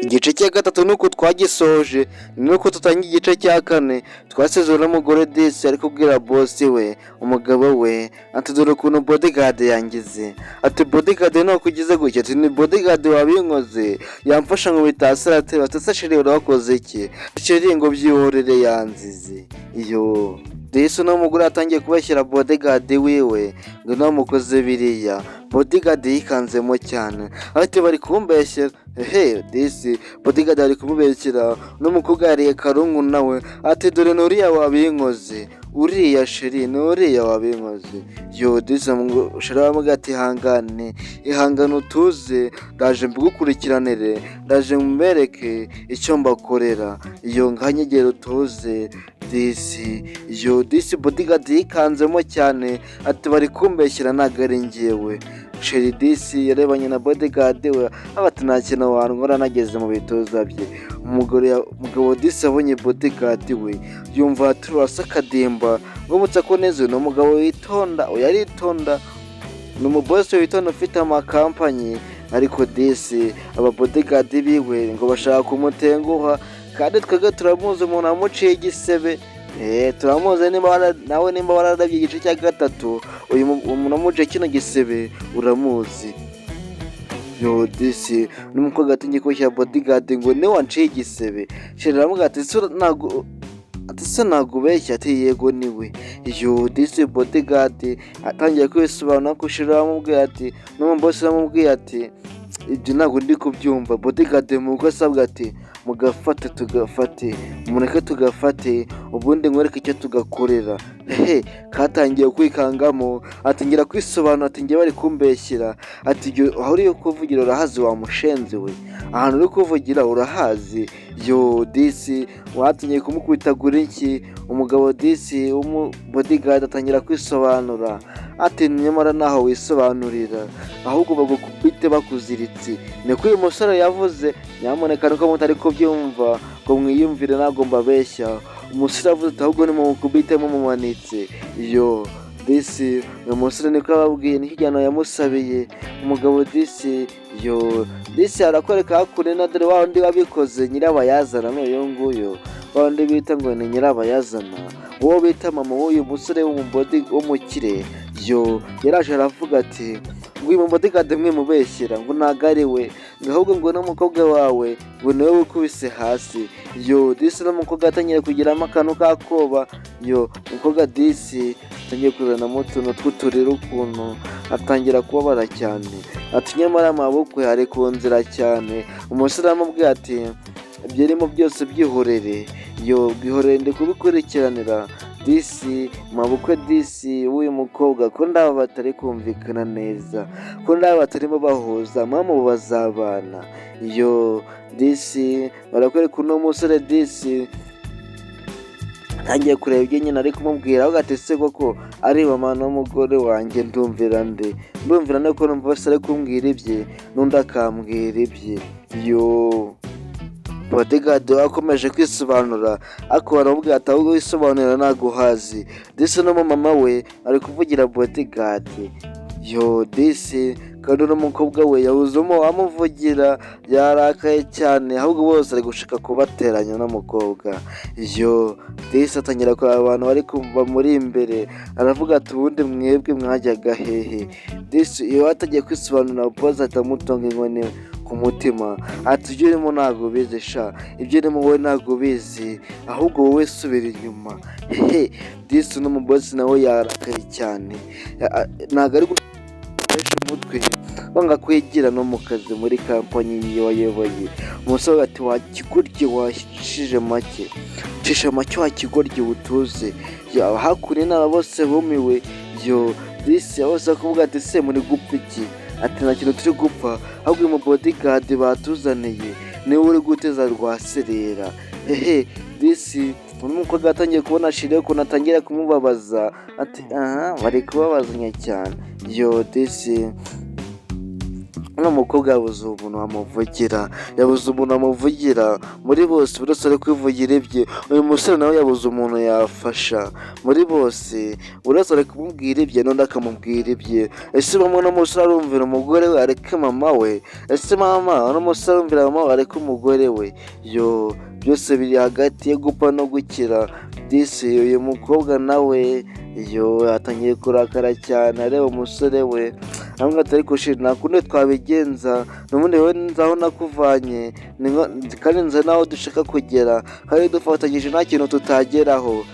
igice cya gatatu nuko twagisoje, nuko tutangiye igice cya kane. Twasezerana n'umugore disi ari kubwira bosi we, umugabo we, ati dore ukuntu bodyguard yangize, ati bodyguard nuko ugize gutya, ati ni bodyguard wabinkoze, yamfasha ngo bitasarate, batasa sheri urakoze iki, sheri ngo byihorere yanzize. Iyo disi n'umugore atangiye kubashyira bodyguard wiwe ngo namukoze biriya. Bodyguard yikanzemo cyane, ati bari kumbeshyera. Disi bodyguard ari kumubeshyira, n'umukobwa yariye karungu nawe ati dore nuriya wabinkoze, uriya sheri nuriya wabinkoze. Yo disi sheri aramuga ati ihangane utuze, ndaje mbigukurikiranire, ndaje mbereke icyo mbakorera, iyo nkanyegera utuze disi. Yo disi bodyguard yikanzemo cyane, ati bari kumbeshyira ntabwo ari njyewe. Sheri disi yarebanye na bodyguard we, ati nta kintu wankora nageze mu bituza bye. Umugabo disi abonye bodyguard we yumva turasa akadimba ngo mutsa ko neza. Ni umugabo witonda, yaritonda, ni umubosi witonda ufite amakampani, ariko disi aba bodyguard biwe ngo bashaka kumutenguha, kandi twebwe turamuzi umuntu amuciye igisebe. Turamuzi nawe nimba wararabye igice cya gatatu, uyu umuntu amuciye kino gisebe uramuzi. Yo disi n'umukobwa atingiye kubashyira bodyguard ngo niwe wanciye igisebe. Sheri aramuga ati se nagubeshya, ati yego niwe. Yo disi bodyguard atangiye kwisobanura ko Sheri aramubwiye ati n'umubosi aramubwiye ati ibyo ntabwo ndi kubyumva. Bodyguard mu rugo asabwa ati tugafate mureke tugafate ubundi nkwereke icyo tugakorera. Katangiye kwikangamo, ati ngira kwisobanura, ati ngiye bari kumbeshyira, ati aho uri kuvugira urahazi wa mushenzi we, ahantu uri kuvugira urahazi. Yo disi watinye kumukubitagura iki. Umugabo disi bodyguard atangira kwisobanura, ati nyamara naho wisobanurira ahubwo bagukubite bakuziritse. Niko uyu musore yavuze, nyamuneka nuko mutari kubyumva ngo mwiyumvire ntabwo mbabeshya. Umusore avuze ati ahubwo nimumukubite mumumanitse. Yo disi uyu musore niko ababwiye, nicyo gihano yamusabiye umugabo disi. Yo disi arakwereka hakure na dore wa wundi wabikoze nyirabayazana n'uyu nguyu, wa wundi bita ngo ni nyirabayazana, uwo bita mama w'uyu musore w'umukire. Yo yaraje aravuga ati ngo uyu bodyguard mwe mubeshyira ngo ntabwo ari we, ahubwo ngo n'umukobwa wawe ngo niwe wikubise hasi. Yo disi n'umukobwa atangiye kugiramo akantu k'akoba. Yo umukobwa disi atangiye kuzanamo utuntu tw'uturiro ukuntu, atangira kubabara cyane, ati nyamara amaboko ari ku nzira cyane. Umusore aramubwira ati ibyo urimo byose byihorere. Yo bwihorere ndi kubikurikiranira disi mabukwe disi w'uyu mukobwa, ko ndaba batari kumvikana neza, ko ndaba batarimo bahuza mama bazabana. Yo disi barakwereka uno musore disi ntangiye kureba ibyo nyine ari kumubwira, aho gatese koko ari mama n'umugore wanjye ndumvira nde ko numva bose ari kumbwira ibye n'undi akambwira ibye. Yo bodyguard akomeje kwisobanura, ariko baramubwira ati ahubwo wisobanurira ntabwo uhazi. Disi n'umumama we ari kuvugira bodyguard. Yo disi kandi n'umukobwa we yahuzemo amuvugira, yarakaye cyane, ahubwo bose ari gushaka kubateranya n'umukobwa. Yo disi atangira kureba abantu bari kumva muri imbere, aravuga ati ubundi mwebwe mwajyaga hehe. Disi iyo atagiye kwisobanura boss atamutonga inkoni ku mutima, ati ibyo urimo ntabwo ubizi sha, ibyo urimo wowe ntabwo ubizi, ahubwo wowe subira inyuma. Disi n'umubosi nawe yarakaye cyane, ntabwo ari gukoresha umutwe banga kwigira no mu kazi muri kampani yiwe wayoboye. Umusore ati wakigoryi washije make, cisha make wakigoryi utuze. Hakuri n'aba bose bumiwe. Yo disi bose kuvuga ati se muri gupfa iki, ati nta kintu turi gupfa, ahubwo uyu bodyguard batuzaniye niwe uri guteza rwaserera. Disi umukobwa atangiye kubona Sheri ukuntu atangira kumubabaza, ati bari kubabazanya cyane. Yo disi uno mukobwa yabuze umuntu wamuvugira muri bose buri wese ari kwivugira ibye. Uyu musore nawe yabuze umuntu yafasha muri bose, buri wese ari kumubwira ibye n'undi akamubwira ibye. Ese mama uno musore arumvira umugore we areke mama we? Ese mama uno musore arumvira mama we areke umugore we? Yo, byose biri hagati yo gupfa no gukira. Disi uyu mukobwa nawe atangiye kurakara cyane areba umusore we, hamwe atari kushira nta kundi twabigenza, n'ubundi wowe nzaho nakuvanye kandi nzi naho dushaka kugera, kandi dufatanyije nta kintu tutageraho.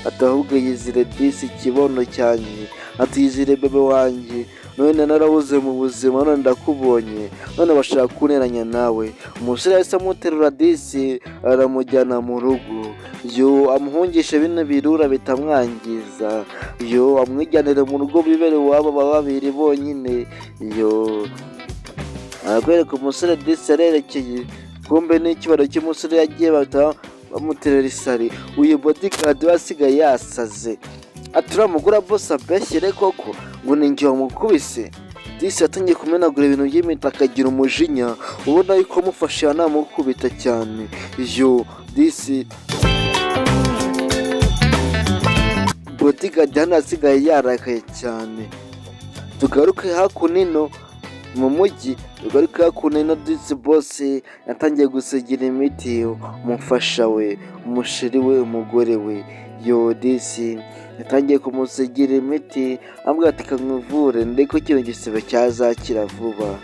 Atahubwo yizire Disi ikibono cyanjye, atiyizire bebe wanjye, none narabuze mu buzima none ndakubonye, none bashaka kuneranya nawe. Umusore yahise amuterura Disi aramujyana mu rugo, amuhungisha bino birura bitamwangiza, amwijyanire mu rugo bibere iwabo babiri bonyine. Arakwereka umusore Disi yarerekeye, kumbe n'ikibaro cy'umusore yagiye bamuterera isari. Uyu bodyguard we asigaye yasaze, ati uriya mugore bose abeshyere koko ngo ni njye wamukubise. Disi yatangiye kumenagura ibintu by'imiti akagira umujinya, ubona yuko amufashe yanamukubita cyane. Disi bodyguard hano asigaye yarakaye cyane. Tugaruke hakuno mu mujyi, Disi boss yatangiye gusigira imiti umufasha we, umusheri we, umugore we. Disi yatangiye kumusigira imiti ambwira ati kamuvure ndeko ikintu gisebe cyazakira vuba.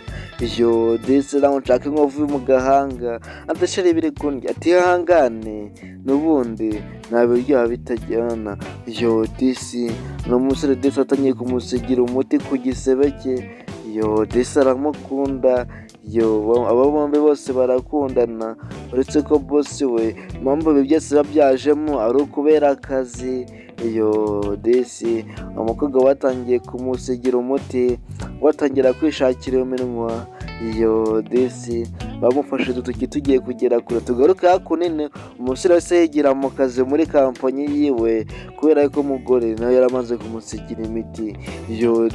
Disi nawe nshaka inkovu mu gahanga, adashira ibiri kundya, ati hangane n'ubundi ntabiryoha bitajyana. Disi n'umusore Disi atangiye kumusigira umuti ku gisebe cye. Disi aramukunda, aba bombi bose barakundana, uretse ko boss we impamvu ibi byose biba byajemo ari ukubera akazi. Disi umukobwa watangiye kumusigira umuti, watangira kwishakira iminwa. Disi bamufashe udutoki tugiye kugera kure. Tugaruke hakuno, umusore wese yigira mu kazi muri kampanyi yiwe kubera yuko umugore nawe yaramaze kumusigira imiti.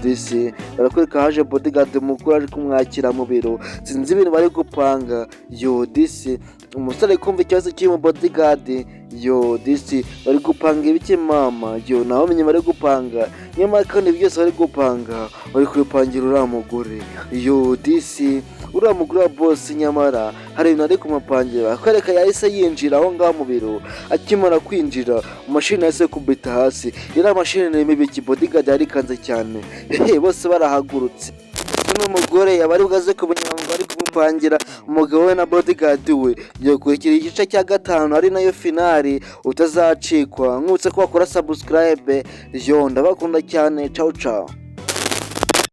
Disi barakwereka haje bodyguard mukuru ari kumwakira mu biro, sinzi ibintu bari gupanga. Disi umusore kumva ikibazo cy'uyu bodyguard. Disi bari gupanga ibiki mama? Nawe umenye bari gupanga, nyamara kandi byose bari gupanga bari kubipangira uriya mugore. Disi uriya mugore wa boss nyamara hari ibintu ari kumupangira. Akwereka yahise yinjira aho ngaho mu biro, akimara kwinjira mashini yahise kubita hasi. Iriya mashini ni mibi, bodyguard yari kanze cyane, bose barahagurutse. N'umugore yabari bwaze kumenya ngo bari kumupangira umugabo we na bodyguard we. Kurikira igice cya 5 ari nayo finali utazacikwa. Nkutse ko wakora subscribe. Ndabakunda cyane, ciao ciao.